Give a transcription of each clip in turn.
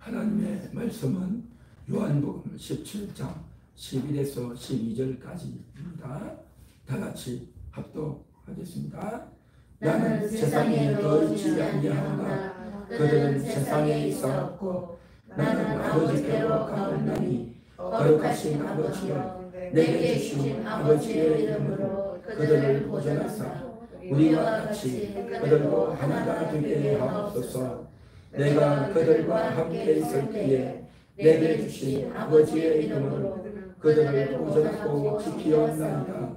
하나님의 말씀은 요한복음 17장 11에서 12절까지입니다. 다 같이 합독하겠습니다. 나는 세상에 넣지 아니하오나 그들은 세상에 있사옵고 나는 아버지께로 가옵나니 거룩하신 아버지여 내게 주신 아버지의 이름으로 그들을 보존하사 우리와 같이 그들로 하나가 되게 하옵소서. 내가 그들과 함께 있을 때에 내게 주신 아버지의 이름으로 그들을 보존하고 지키었나이다.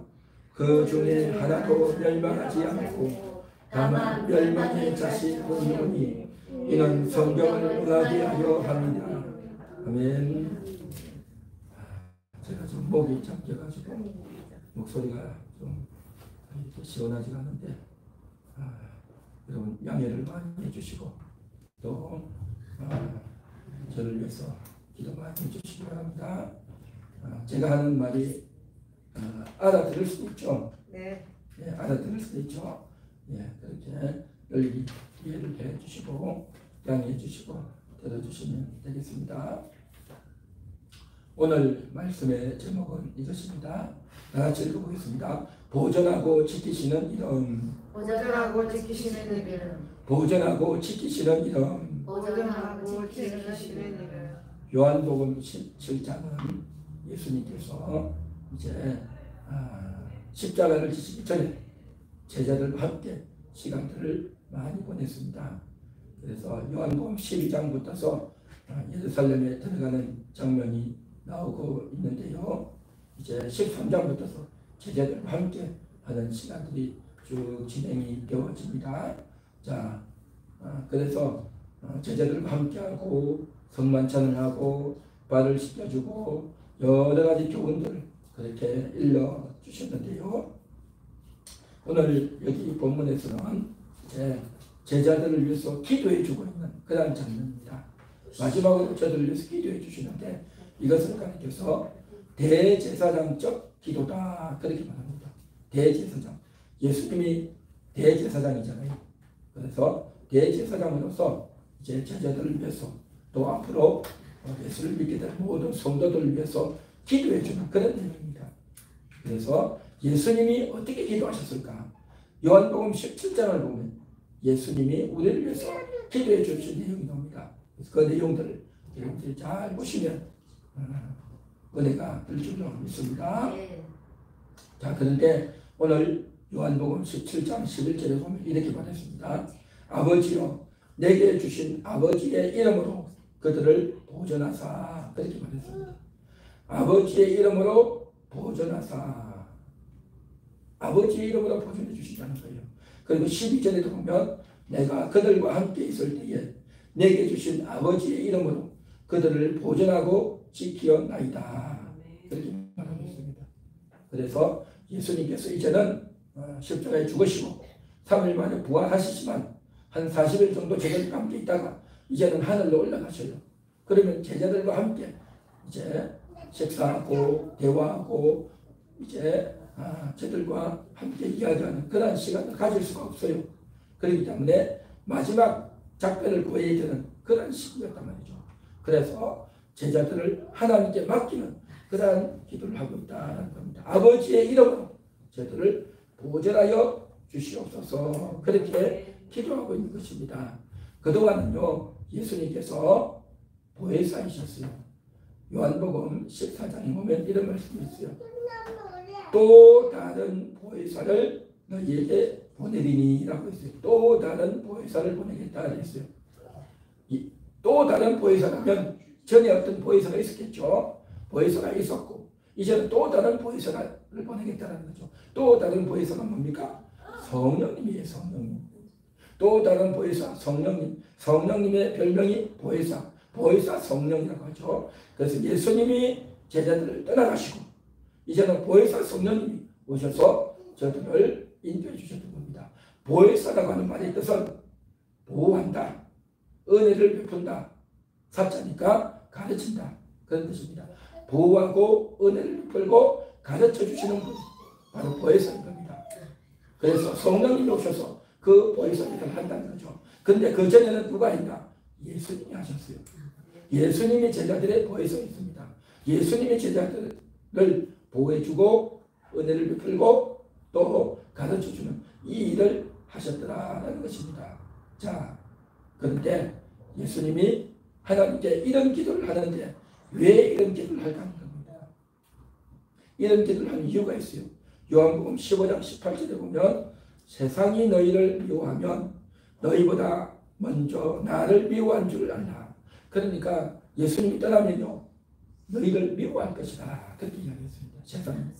그 중에 하나도 멸망하지 않고 다만 멸망의 자식뿐이오니 이는 성경을 응하게 하려 합니다. 아멘. 제가 좀 목이 잠겨가지고 목소리가 좀 시원하지 않은데 여러분 양해를 많이 해주시고 또 저를 위해서 기도 많이 해주시기 바랍니다. 제가 하는 말이 알아들을 수도 있죠. 네. 예, 알아들을 수도 있죠. 예, 그렇게 널리 이해를 해주시고 양해해 주시고 들어주시면 되겠습니다. 오늘 말씀의 제목은 이것입니다. 다 같이 읽어보겠습니다. 보존하고 지키시는 이름. 보존하고 지키시는 이름. 보존하고 지키시는 이름. 보존하고 지키시는 이름. 요한복음 17장은 예수님께서 이제 십자가를 지시기 전에 제자들과 함께 시간들을 많이 보냈습니다. 그래서 요한복음 12장부터서 예루살렘에 들어가는 장면이 나오고 있는데요. 이제 13장부터서 제자들과 함께 하는 시간들이 쭉 진행이 되어집니다. 자, 그래서 제자들과 함께하고 성만찬을 하고 발을 씻겨주고 여러 가지 교훈들을 그렇게 일러주셨는데요. 오늘 여기 본문에서는 이제 제자들을 위해서 기도해주고 있는 그런 장면입니다. 마지막으로 저들을 위해서 기도해 주시는데 이것을 가리켜서 대제사장적 기도다 그렇게 말합니다. 대제사장. 예수님이 대제사장이잖아요. 그래서 대제사장으로서 이제 제자들을 위해서 또 앞으로 예수를 믿게 될 모든 성도들을 위해서 기도해 주는 그런 내용입니다. 그래서 예수님이 어떻게 기도하셨을까? 요한복음 17장을 보면 예수님이 우리를 위해서 기도해 주신 내용이 나옵니다. 그래서 그 내용들을 여러분들이 잘 보시면 은혜가 될 줄로 믿습니다. 자, 그런데 오늘 요한복음 17장 11절에 보면 이렇게 말했습니다. 아버지여 내게 주신 아버지의 이름으로 그들을 보존하사 그렇게 말했습니다. 아버지의 이름으로 보존하사. 아버지의 이름으로 보존해 주신다는 거예요. 그리고 12절에도 보면 내가 그들과 함께 있을 때에 내게 주신 아버지의 이름으로 그들을 보존하고 지키었나이다. 그렇게 말하고 있습니다. 그래서 예수님께서 이제는 십자가에 죽으시고 3일 만에 부활하시지만 한 40일 정도 제자들과 함께 있다가 이제는 하늘로 올라가셔요. 그러면 제자들과 함께 이제 식사하고 대화하고 이제 저들과 함께 이야기하는 그런 시간을 가질 수가 없어요. 그렇기 때문에 마지막 작별을 구해야 되는 그런 시기였단 말이죠. 그래서 제자들을 하나님께 맡기는 그러한 기도를 하고 있다는 겁니다. 아버지의 이름으로 저들을 보존하여 주시옵소서 그렇게 기도하고 있는 것입니다. 그동안은요 예수님께서 보혜사이셨어요. 요한복음 14장에 보면 이런 말씀이 있어요. 또 다른 보혜사를 너희에게 보내리니 라고 했어요. 또 다른 보혜사를 보내겠다 했어요. 또 다른 보혜사라면 전에 어떤 보혜사가 있었겠죠. 보혜사가 있었고 이제는 또 다른 보혜사를 보내겠다는 거죠. 또 다른 보혜사가 뭡니까? 성령님이에요. 성령님. 또 다른 보혜사 성령님. 성령님의 별명이 보혜사. 보혜사 성령이라고 하죠. 그래서 예수님이 제자들을 떠나가시고 이제는 보혜사 성령님이 오셔서 저들을 인도해 주셨던 겁니다. 보혜사라고 하는 말의 뜻은 보호한다, 은혜를 베푼다, 사자니까 가르친다 그런 뜻입니다. 보호하고 은혜를 베풀고 가르쳐 주시는 분 바로 보혜사인 겁니다. 그래서 성령님이 오셔서 그 보혜사 일을 한다는 거죠. 근데 그 전에는 누가 했나? 예수님이 하셨어요. 예수님이 제자들의 보혜에 서 있습니다. 예수님이 제자들을 보호해주고 은혜를 베풀고 또 가르쳐주는 이 일을 하셨더라라는 것입니다. 자, 그런데 예수님이 하나님께 이런 기도를 하는데 왜 이런 기도를 할까 하는 겁니다. 이런 기도를 하는 이유가 있어요. 요한복음 15장 18절에 보면 세상이 너희를 미워하면 너희보다 먼저 나를 미워한 줄 알라. 그러니까 예수님이 떠나면요 너희를 미워할 것이다. 그렇게 이야기했습니다. 세상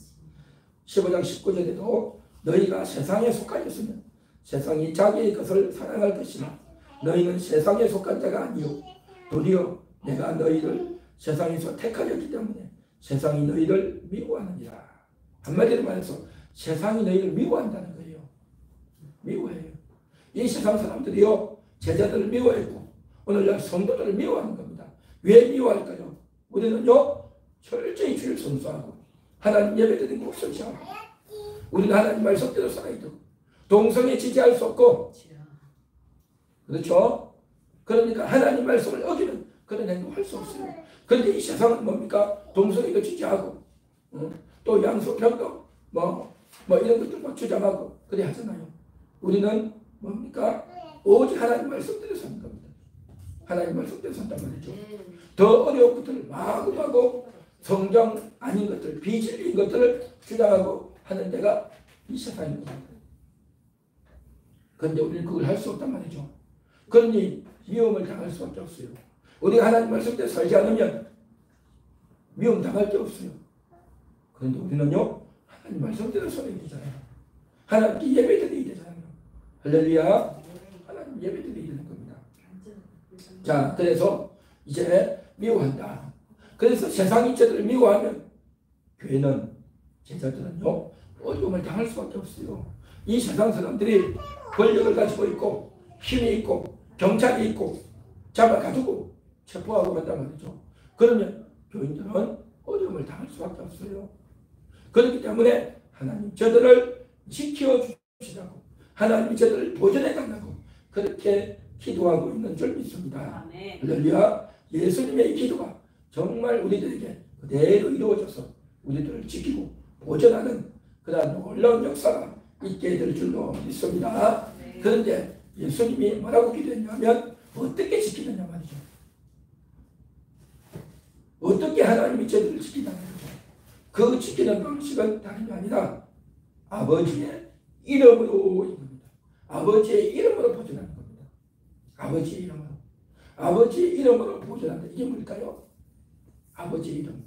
15장 19절에도 너희가 세상에 속하였으면 세상이 자기의 것을 사랑할 것이나 너희는 세상에 속한 자가 아니요 도리어 내가 너희를 세상에서 택하였기 때문에 세상이 너희를 미워하느니라. 한마디로 말해서 세상이 너희를 미워한다는 거예요. 미워해요. 이 세상 사람들이요 제자들을 미워했고 오늘날 성도들을 미워하는 겁니다. 왜 미워할까요? 우리는요 철저히 주를 선수하고 하나님 예배드리는 거 설치하고 우리는 하나님 말씀대로 살아야 되고 동성애 지지할 수 없고 그렇죠? 그러니까 하나님 말씀을 어기는 그런 행동을 할 수 없어요. 그런데 이 세상은 뭡니까? 동성애도 지지하고 또 양속평등 뭐 이런 것들 막 주장하고 그래 하잖아요. 우리는 뭡니까? 오직 하나님 말씀대로 사는 겁니다. 하나님 말씀대로 산단 말이죠. 더 어려운 것들을 마구마구 성경 아닌 것들, 비진리인 것들을 주장하고 하는 데가 이 세상입니다. 그런데 우리는 그걸 할 수 없단 말이죠. 그러니 미움을 당할 수밖에 없어요. 우리가 하나님 말씀대로 살지 않으면 미움 당할 게 없어요. 그런데 우리는요 하나님 말씀대로 살아야 되잖아요. 하나님께 예배드려야 되잖아요. 할렐루야. 하나님 예배드려야 되는 겁니다. 자, 그래서 이제 미워한다. 그래서 세상이 저들을 미워하면 교회는 제자들은요 어려움을 당할 수밖에 없어요. 이 세상 사람들이 권력을 가지고 있고 힘이 있고 경찰이 있고 잡아가지고 체포하고 간단 말이죠. 그러면 교인들은 어려움을 당할 수밖에 없어요. 그렇기 때문에 하나님 저들을 지켜주시라고 하나님이 저들을 보존해 달라고 그렇게 기도하고 있는 줄 믿습니다. 할렐루야. 예수님의 이 기도가 정말 우리들에게 그대로 이루어져서 우리들을 지키고 보존하는 그러한 놀라운 역사가 있게 될 줄로 믿습니다. 그런데 예수님이 뭐라고 기도했냐면 어떻게 지키느냐 말이죠. 어떻게 하나님이 저들을 지키느냐 말이죠. 그 지키는 방식은 다름이 아니라 아버지의 이름으로 입니다. 아버지의 이름으로 보존하는 겁니다. 아버지의 이름으로. 아버지의 이름으로 보존한다. 이게 뭘까요? 아버지의 이름.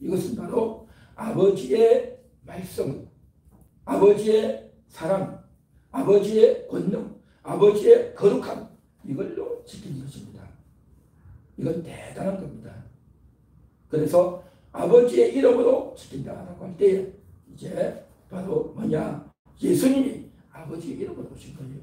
이것은 바로 아버지의 말씀, 아버지의 사랑, 아버지의 권능, 아버지의 거룩함 이걸로 지키는 것입니다. 이건 대단한 겁니다. 그래서 아버지의 이름으로 지킨다라고 할 때 이제 바로 뭐냐? 예수님이 아버지의 이름으로 오신 거예요.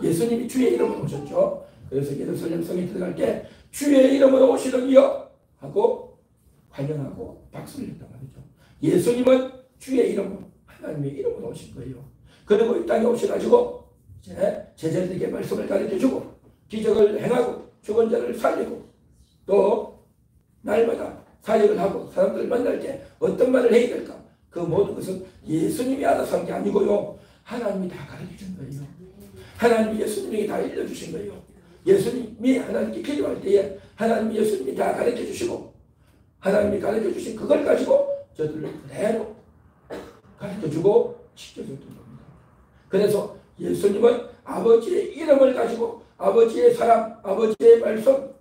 예수님이 주의 이름으로 오셨죠. 그래서 예루살렘 성에 들어갈 때 주의 이름으로 오시는 이여 하고 환영하고 박수를 했단 말이죠. 예수님은 주의 이름으로 하나님의 이름으로 오신 거예요. 그리고 이 땅에 오셔가지고 제자들에게 말씀을 가르쳐주고 기적을 행하고 죽은 자를 살리고 또 날마다 사역을 하고 사람들을 만날 때 어떤 말을 해야 될까? 그 모든 것은 예수님이 알아서 한 게 아니고요. 하나님이 다 가르쳐준 거예요. 하나님이 예수님에게 다 일러주신 거예요. 예수님이 하나님께 기도할 때에 하나님이 예수님이 다 가르쳐주시고 하나님이 가르쳐주신 그걸 가지고 저들을 그대로 가르쳐주고 지켜줬던 겁니다. 그래서 예수님은 아버지의 이름을 가지고 아버지의 사랑, 아버지의 말씀,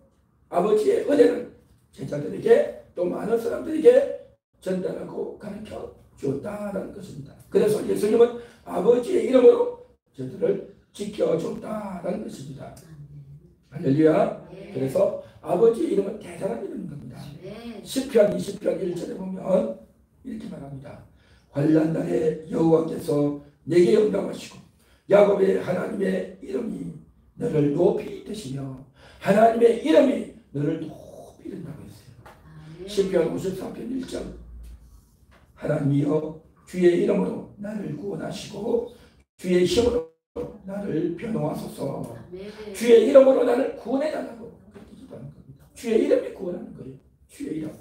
아버지의 은혜를 제자들에게 또 많은 사람들에게 전달하고 가르쳐 주었다는 것입니다. 그래서 예수님은 아버지의 이름으로 저들을 지켜줬다는 것입니다. 할렐루야. 그래서 아버지의 이름은 대단한 이름인 겁니다. 시편 20편 1절에 보면 이렇게 말합니다. 환난 날에 여호와께서 내게 응답하시고 야곱의 하나님의 이름이 너를 높이 드시며 하나님의 이름이 너를 높이 든다고 했어요. 시편 54편 1절 하나님이여 주의 이름으로 나를 구원하시고 주의 힘으로 나를 변호하소서. 주의 이름으로 나를 구원해달라고 그렇게 기도하는 겁니다. 주의 이름이 구원하는 거예요. 주의 이름.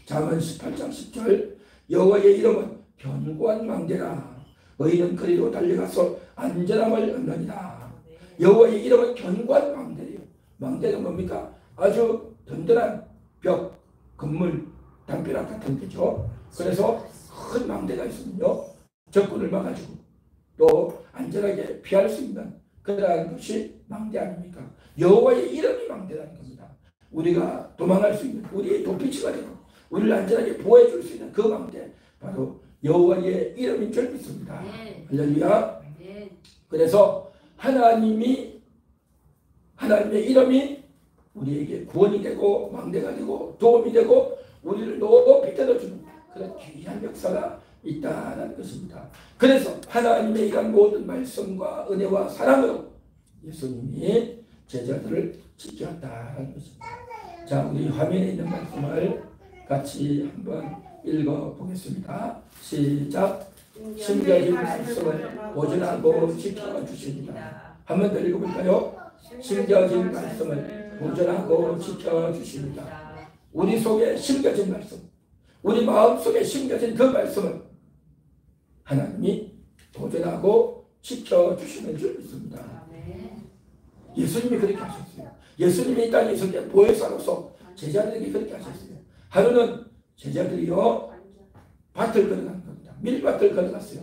잠언 18장 10절 여호와의 이름은 견고한 망대라. 의인은 그리로 달려가서 안전함을 얻느니라. 여호와의 이름은 견고한 망대예요. 망대는 뭡니까? 아주 든든한 벽, 건물, 담벼락 같은 데죠. 그래서 큰 망대가 있으면요 적군을 막아주고 또 안전하게 피할 수 있는 그러한 것이 망대 아닙니까? 여호와의 이름이 망대라는 겁니다. 우리가 도망할 수 있는 우리의 도피처가 되고 우리를 안전하게 보호해 줄 수 있는 그 망대 바로 여호와의 이름인 줄 믿습니다. 할렐루야. 그래서 하나님의 이름이 우리에게 구원이 되고 망대가 되고 도움이 되고 우리를 높이 들어주는 그런 귀한 역사가 있다는 것입니다. 그래서 하나님의 이런 모든 말씀과 은혜와 사랑으로 예수님이 제자들을 지켰다는 것입니다. 자, 우리 화면에 있는 말씀을 같이 한번 읽어보겠습니다. 시작. 심겨진 말씀을 보존하고 지켜주십니다. 한 번 더 읽어볼까요? 심겨진 말씀을 보존하고 지켜주십니다. 우리 속에 심겨진 말씀, 우리 마음속에 심겨진 그 말씀을 하나님이 보존하고 지켜주시는 줄 믿습니다. 예수님이 그렇게 하셨어요. 예수님이 이 땅에 있을 때 보혜사로서 제자들에게 그렇게 하셨어요. 하루는 제자들이요 밭을 걸어간 겁니다. 밀밭을 걸어갔어요.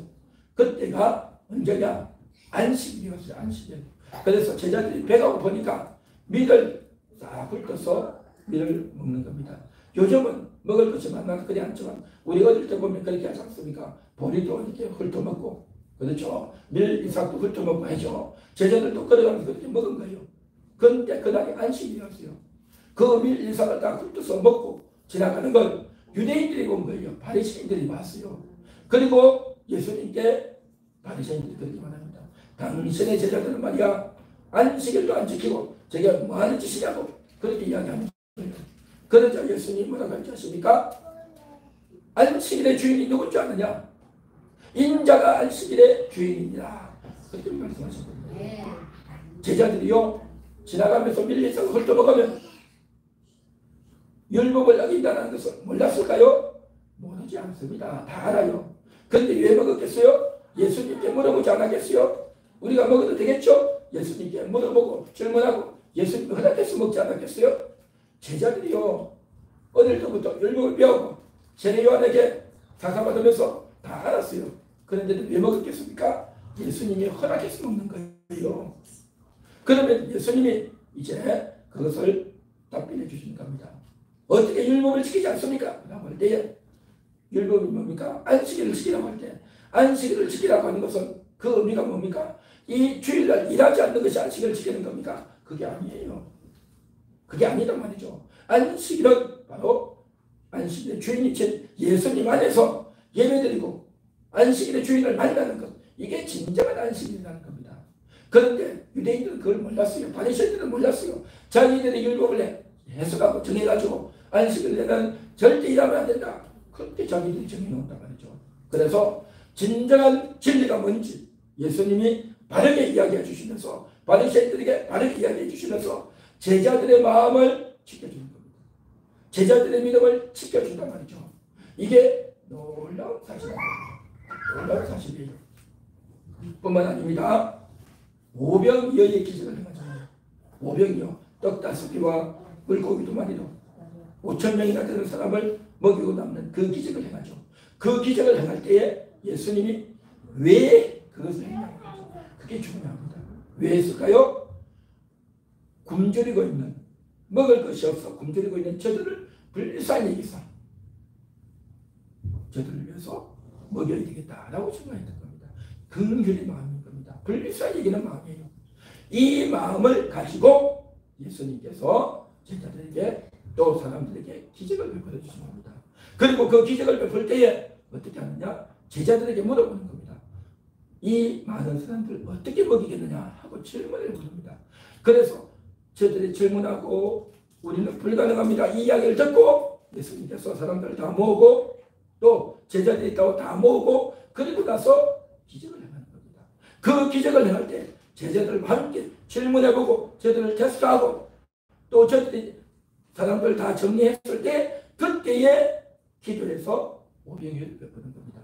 그때가 언제냐? 안식일이었어요. 안식일. 그래서 제자들이 배가 고프니까 밀을 싹 훑어서 밀을 먹는 겁니다. 요즘은 먹을 것이 많아서 그리 않지만 우리 어릴 때 보면 그렇게 하지 않습니까? 보리도 이렇게 훑어먹고 그렇죠. 밀 이삭도 훑어먹고 하죠. 제자들도 걸어가면서 그렇게 먹은 거예요. 그런데 그날이 안식일이었어요. 그 밀 이삭을 다 훑어서 먹고 지나가는 걸 유대인들이 본 거예요. 바리새인들이 봤어요. 그리고 예수님께 바리새인들이 그렇게 말합니다. 당신의 제자들은 말이야 안식일도 안 지키고 저게 뭐 하는 짓이냐고 그렇게 이야기하는 거예요. 그러자 예수님 뭐라고 하십니까? 안식일의 주인이 누군 줄 아느냐? 인자가 안식일의 주인이니라. 그렇게 말씀하셨거든요. 제자들이요 지나가면서 밀리석을 훑어먹으면 율법을 어긴다는 것을 몰랐을까요? 모르지 않습니다. 다 알아요. 그런데 왜 먹었겠어요? 예수님께 물어보지 않았겠어요? 우리가 먹어도 되겠죠? 예수님께 물어보고 질문하고 예수님이 허락해서 먹지 않았겠어요? 제자들이요 어릴 때부터 율법을 배우고 세례 요한에게 사사받으면서 다 알았어요. 그런데도 왜 먹었겠습니까? 예수님이 허락해서 먹는 거예요. 그러면 예수님이 이제 그것을 답변해 주시는 겁니다. 어떻게 율법을 지키지 않습니까? 라고 할 때에 율법이 뭡니까? 안식일을 지키라고 할 때 안식일을 지키라고 하는 것은 그 의미가 뭡니까? 이 주일날 일하지 않는 것이 안식일을 지키는 겁니까? 그게 아니에요. 그게 아니란 말이죠. 안식일은 바로 안식일의 주인이신 예수님 안에서 예배드리고 안식일의 주인을 만나는 것, 이게 진정한 안식일이라는 겁니다. 그런데 유대인들은 그걸 몰랐어요. 바리새인들은 몰랐어요. 자기들의 율법을 해석하고 정해가지고 안식일에는 절대 일하면 안 된다. 그렇게 자기들이 정해놓는단 말이죠. 그래서 진정한 진리가 뭔지 예수님이 바르게 이야기해 주시면서 바리새인들에게 바르게 이야기해 주시면서 제자들의 마음을 지켜주는 겁니다. 제자들의 믿음을 지켜준단 말이죠. 이게 놀라운 사실입니다. 놀라운 사실이에요. 뿐만 아닙니다. 오병이어의 기적을 행하잖아요. 오병이어 떡 5개와 물고기 2마리로 5,000명이나 되는 사람을 먹이고 남는 그 기적을 행하죠. 그 기적을 행할 때에 예수님이 왜 그것을 했냐? 그게 중요합니다. 왜 했을까요? 굶주리고 있는, 먹을 것이 없어 굶주리고 있는 저들을 불쌍히 여기서 저들을 위해서 먹여야 되겠다라고 생각했던 겁니다. 긍휼의 마음인 겁니다. 불쌍히 여기는 마음이에요. 이 마음을 가지고 예수님께서 제자들에게 또 사람들에게 기적을 베풀어 주신 겁니다. 그리고 그 기적을 베풀 때에 어떻게 하느냐? 제자들에게 물어보는 겁니다. 이 많은 사람들 어떻게 먹이겠느냐 하고 질문을 합니다. 그래서 저들이 질문하고 우리는 불가능합니다. 이 이야기를 듣고 예수님께서 사람들을 다 모으고 또 제자들이 있다고 다 모으고 그리고 나서 기적을 행하는 겁니다. 그 기적을 행할 때 제자들과 함께 질문해보고 저들을 테스트하고 또 저들이 사람들 다 정리했을 때 그때에 기도해서 오병이어를 베푸는 겁니다.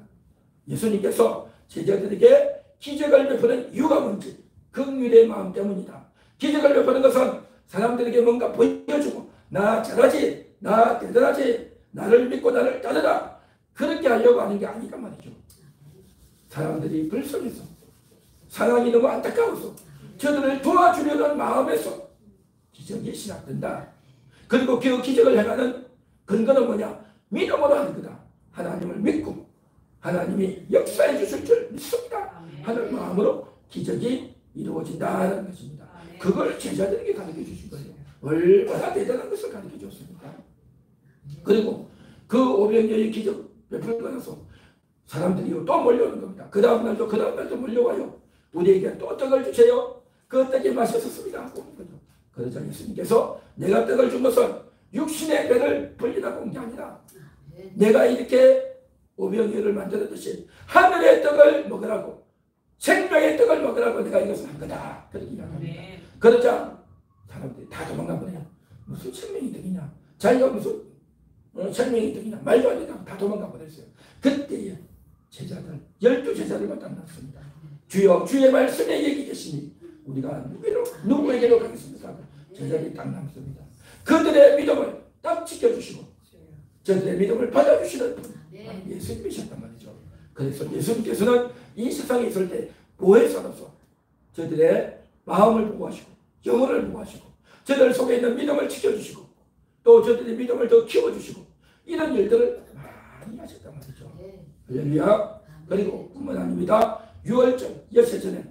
예수님께서 제자들에게 기적을 베푸는 이유가 뭔지 긍휼의 마음 때문이다. 기적을 베푸는 것은 사람들에게 뭔가 보여주고 나 잘하지, 나 대단하지, 나를 믿고 나를 따르라 그렇게 하려고 하는 게 아니란 말이죠. 사람들이 불쌍해서 상황이 너무 안타까워서 저들을 도와주려는 마음에서 기적이 시작된다. 그리고 그 기적을 행하는 근거는 뭐냐? 믿음으로 하는 거다. 하나님을 믿고 하나님이 역사해 주실 줄 믿습니다 하는 마음으로 기적이 이루어진다는 것입니다. 그걸 제자들에게 가르쳐 주신 거예요. 얼마나 대단한 것을 가르쳐 줬습니까? 그리고 그 오병이어의 기적 베풀고 나서 사람들이 또 몰려오는 겁니다. 그 다음 날도 몰려와요. 우리에게 또 떡을 주세요. 그 떡이 맛있었습니다 하고 온 거죠. 그러자 예수님께서 내가 떡을 준 것은 육신의 배를 불리라고 온 게 아니라 내가 이렇게 오병이어를 만들었듯이 하늘의 떡을 먹으라고 생명의 떡을 먹으라고 내가 이것을 한 거다. 그렇게 이야기합니다. 그러자 사람들이 다 도망가 버려요. 무슨 생명의 떡이냐? 자기가 무슨 생명의 떡이냐? 말도 안 된다고 다 도망가 버렸어요. 그때에 제자들 12제자를 딱 낳습니다. 주여 주의 말씀에 여기 계시니 우리가 누구에게로 가겠습니까? 제자들이 딱 남습니다. 그들의 믿음을 딱 지켜주시고 저들의 믿음을 받아주시는 분 예수님이셨단 말이죠. 그래서 예수님께서는 이 세상에 있을 때 보혜사로서 저들의 마음을 보호하시고 영혼을 보호하시고 저들 속에 있는 믿음을 지켜주시고 또 저들의 믿음을 더 키워주시고 이런 일들을 많이 하셨단 말이죠. 할렐루야. 그리고 뿐만 아닙니다. 6월절 여세 전에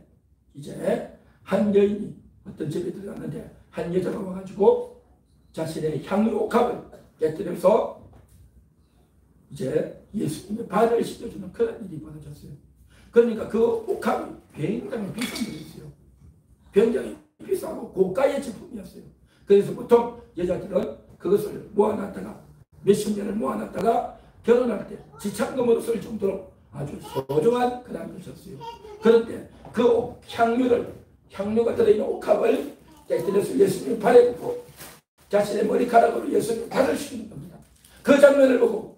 이제 한 여인이 어떤 집에 들어갔는데 한 여자가 와가지고 자신의 향유 옥합을 깨뜨려서 이제 예수님의 발을 씻겨주는 그런 일이 벌어졌어요. 그러니까 그 옥합이 굉장히 비싼 거였어요. 굉장히 비싸고 고가의 제품이었어요. 그래서 보통 여자들은 그것을 모아놨다가 몇십 년을 모아놨다가 결혼할 때 지참금으로 쓸 정도로 아주 소중한 그런 것이었어요. 그런데 그 향유가 들어있는 옥합을 깨뜨려서 예수님 발에 붓고 자신의 머리카락으로 예수님 발을 씻기는 겁니다. 그 장면을 보고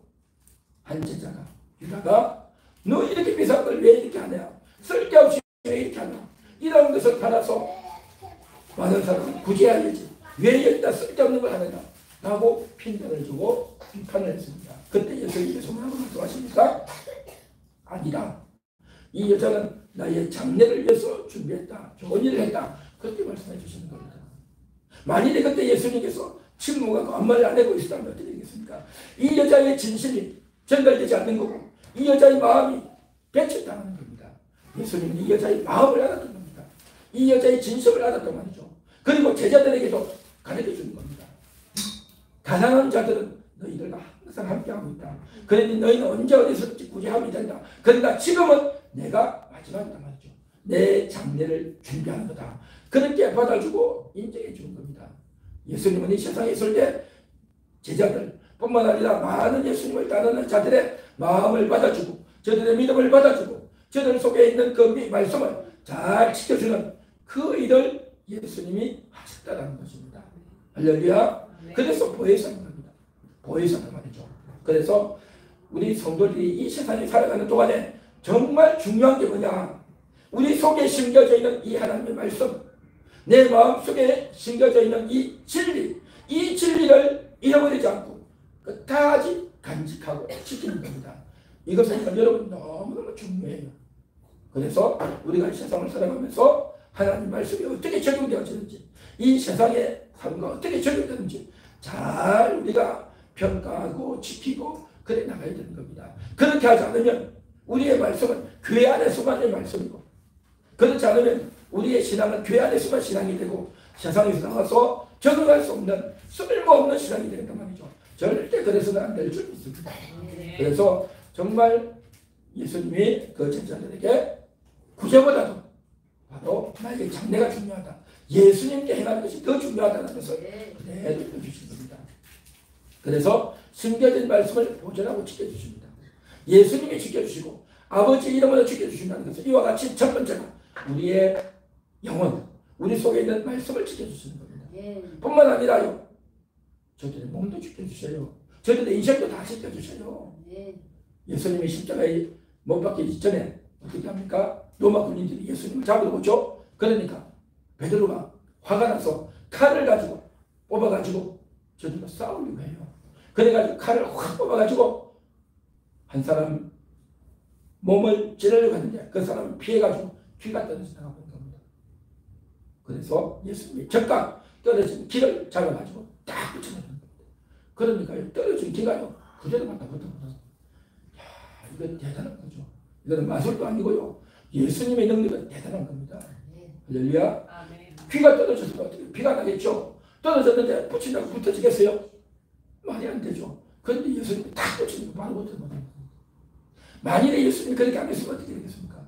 한 제자가 유다가 너 이렇게 비싼 걸 왜 이렇게 하냐? 쓸데없이 왜 이렇게 하냐? 이런 것을 팔아서 많은 사람은 구제해야지 왜 여기다 쓸데없는 걸 하느냐? 라고 핀잔을 주고 비판을 했습니다. 그때 예수님께서 뭐라고 말씀하십니까? 아니다. 이 여자는 나의 장례를 위해서 준비했다. 좋은 일을 했다. 그렇게 말씀해 주시는 겁니다. 만일에 그때 예수님께서 침묵하고 아무 말을 안 하고 있었다면 어떻게 되겠습니까? 이 여자의 진심이 전달되지 않는 거고 이 여자의 마음이 배척당하는 겁니다. 예수님은 이 여자의 마음을 알았던 겁니다. 이 여자의 진심을 알았단 말이죠. 그리고 제자들에게도 가르쳐 주는 겁니다. 가난한 자들은 너희들과 항상 함께하고 있다. 그러니 너희는 언제 어디서든지 구제하면 된다. 그러나 지금은 내가 마지막이다 말이죠. 내 장례를 준비하는 거다. 그렇게 받아주고 인정해 주는 겁니다. 예수님은 이 세상에 있을 때 제자들 뿐만 아니라 많은 예수님을 따르는 자들의 마음을 받아주고 저들의 믿음을 받아주고 저들 속에 있는 그 말씀을 잘 지켜주는 그 일을 예수님이 하셨다는 것입니다. 할렐루야. 그래서 보혜사인 겁니다. 보혜사란 말이죠. 그래서 우리 성도들이 이 세상에 살아가는 동안에 정말 중요한 게 뭐냐? 우리 속에 심겨져 있는 이 하나님의 말씀, 내 마음 속에 심겨져 있는 이 진리를 잃어버리지 않고 끝까지 간직하고 지키는 겁니다. 이것은 여러분 너무너무 중요해요. 그래서 우리가 이 세상을 살아가면서 하나님 말씀이 어떻게 적용되어지는지 이 세상의 삶과 어떻게 적용되는지 잘 우리가 평가하고 지키고 그래 나가야 되는 겁니다. 그렇게 하지 않으면 우리의 말씀은 교회 안에서만의 말씀이고 그렇지 않으면 우리의 신앙은 교회 안에서만 신앙이 되고 세상에서 나가서 적응할 수 없는 쓸모없는 신앙이 된단 말이죠. 절대 그래서는 안 될 줄 믿습니다. 그래서 정말 예수님이 그 제자들에게 구제보다도 바로 나에게 장례가 중요하다. 예수님께 행하는 것이 더 중요하다는 것을 그대로 보여주신 겁니다. 그래서 숨겨진 말씀을 보존하고 지켜주십니다. 예수님이 지켜주시고 아버지 이름으로 지켜주신다는 것은 이와 같이 첫 번째가 우리의 영혼, 우리 속에 있는 말씀을 지켜주시는 겁니다. 뿐만 아니라요. 저들의 몸도 지켜주셔요. 저들의 인생도 다 지켜주셔요. 예수님이 십자가에 못 박히기 전에 어떻게 합니까? 로마 군인들이 예수님을 잡으러 오죠. 그러니까 베드로가 화가 나서 칼을 가지고 뽑아가지고 저들과 싸우려고 해요. 그래가지고 칼을 확 뽑아가지고 한 사람 몸을 찌르려고 하는데 그 사람을 피해가지고 귀가 떨어져 나가고 있는 겁니다. 그래서 예수님이 적각 떨어진 귀를 잡아가지고 딱 붙여놓는 겁니다. 그러니까 떨어진 귀가요 그대로 갖다 붙어버려요. 이건 대단한 거죠. 이거는 마술도 아니고요. 예수님의 능력은 대단한 겁니다. 할렐루야. 귀가 떨어져서 어떻게 피가 나겠죠. 떨어졌는데 붙이냐고 붙어지겠어요? 말이 안 되죠. 그런데 예수님이 딱 붙이니까 바로 붙어버려요. 만일에 예수님이 그렇게 안 했으면 어떻게 되겠습니까?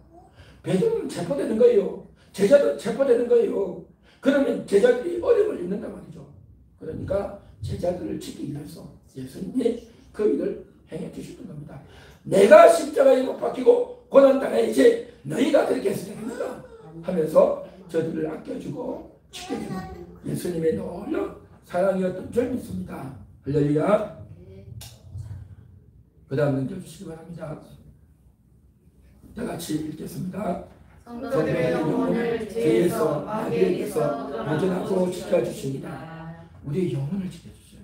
베드로는 체포되는 거예요. 제자들은 체포되는 거예요. 그러면 제자들이 어려움을 입는단 말이죠. 그러니까 제자들을 지키기 위해서 예수님이 그 일을 행해 주셨던 겁니다. 내가 십자가에 못 박히고 고난당해야지 너희가 그렇게 해서 되겠는가 하면서 저들을 아껴주고 지켜주는 예수님의 놀라운 사랑이었던 줄 믿습니다. 할렐루야. 그 다음 넘겨주시기 바랍니다. 다 같이 읽겠습니다. 성도들의 영혼을 죄에서 마귀에게서 보존하고 지켜주십니다. 우리의 영혼을 지켜주셔요.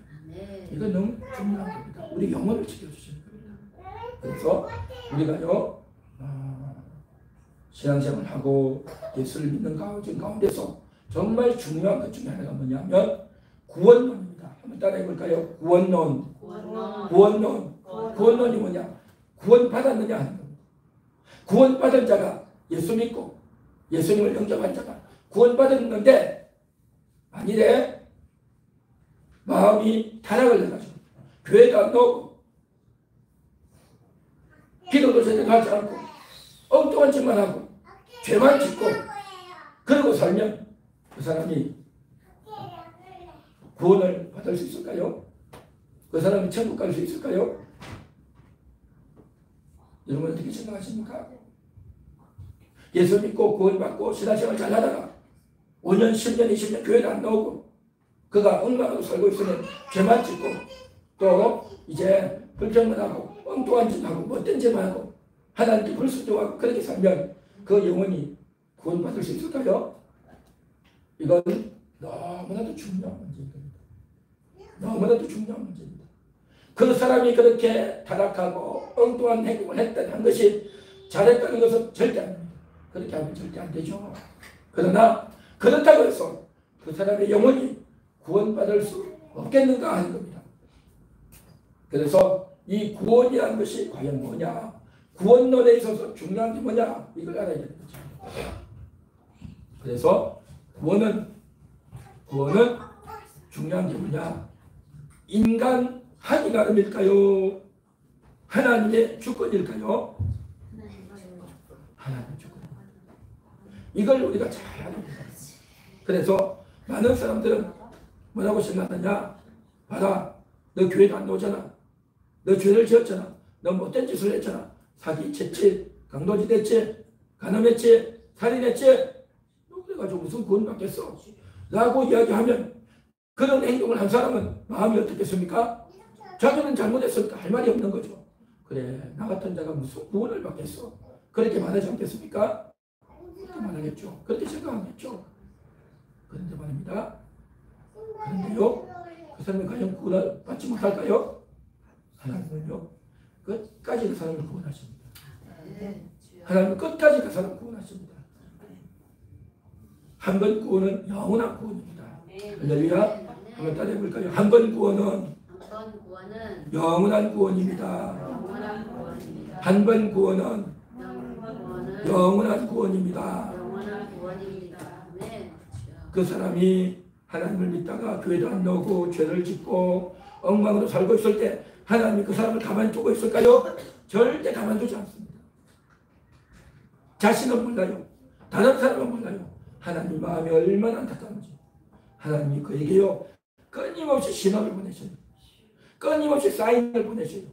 이건 너무 중요한 겁니다. 우리 영혼을 지켜주시는 겁니다. 그래서 우리가요 신앙생활하고 예수를 믿는 가운데서 정말 중요한 것 중에 하나가 뭐냐면 구원론입니다. 한번 따라해 볼까요? 구원론. 구원론이 뭐냐? 구원받았느냐 하는 겁니다. 구원받은 자가 예수 믿고 예수님을 영접한 자가 구원받았는데 만일에 마음이 타락을 해가지고 교회도 안 나오고 기도도 제대로 하지 않고 엉뚱한 짓만 하고 죄만 짓고 그러고 살면 그 사람이 구원을 받을 수 있을까요? 그 사람이 천국 갈 수 있을까요? 여러분 어떻게 생각하십니까? 예수 믿고 구원받고 신앙생활 잘 하다가 5년, 10년, 20년 교회도 안 나오고 그가 엉망으로 살고 있으면 죄만 짓고 또 이제 불평만 하고 엉뚱한 짓 하고 못된 짓만 하고 하나님께 불순종하고 그렇게 살면 그 영혼이 구원받을 수 있을까요? 이건 너무나도 중요한 문제인 겁니다. 너무나도 중요한 문제입니다. 그 사람이 그렇게 타락하고 엉뚱한 행동을 했다는 것이 잘했다는 것은 절대 아닙니다. 그렇게 하면 절대 안 되죠. 그러나 그렇다고 해서 그 사람의 영혼이 구원받을 수 없겠는가 하는 겁니다. 그래서 이 구원이라는 것이 과연 뭐냐? 구원론에 있어서 중요한 게 뭐냐? 이걸 알아야 되는 거죠. 그래서 구원은 중요한 게 뭐냐? 인간 하기 나름일까요? 하나님의 주권일까요? 하나님의 주권. 이걸 우리가 잘 알아야 됩니다. 그래서 많은 사람들은 뭐라고 생각하느냐? 봐라, 너 교회도 안 나오잖아. 너 죄를 지었잖아. 너 못된 짓을 했잖아. 사기쳤지, 강도짓 했지, 간음했지, 살인했지. 너 그래가지고 무슨 구원 받겠어? 라고 이야기하면 그런 행동을 한 사람은 마음이 어떻겠습니까? 자기는 잘못했으니까 할 말이 없는 거죠. 그래, 나 같은 자가 무슨 구원을 받겠어? 그렇게 말하지 않겠습니까? 그렇게 말하겠죠. 그렇게 생각하겠죠. 그런데 말입니다. 그런데요, 그 사람이 과연 구원을 받지 못할까요? 하나님은요, 끝까지 그 사람을 구원하십니다. 하나님은 끝까지 그 사람을 구원하십니다. 한 번 구원은 영원한 구원입니다. 할렐루야. 한번 따라해볼까요? 한 번 구원은 영원한 구원입니다. 한 번 구원은 영원한 구원입니다. 그 사람이 하나님을 믿다가 교회도 안 나오고 죄를 짓고 엉망으로 살고 있을 때 하나님이 그 사람을 가만히 두고 있을까요? 절대 가만두지 않습니다. 자신은 몰라요. 다른 사람은 몰라요. 하나님 마음이 얼마나 안타까운지. 하나님이 그에게요 끊임없이 신호를 보내셔요. 끊임없이 사인을 보내셔요.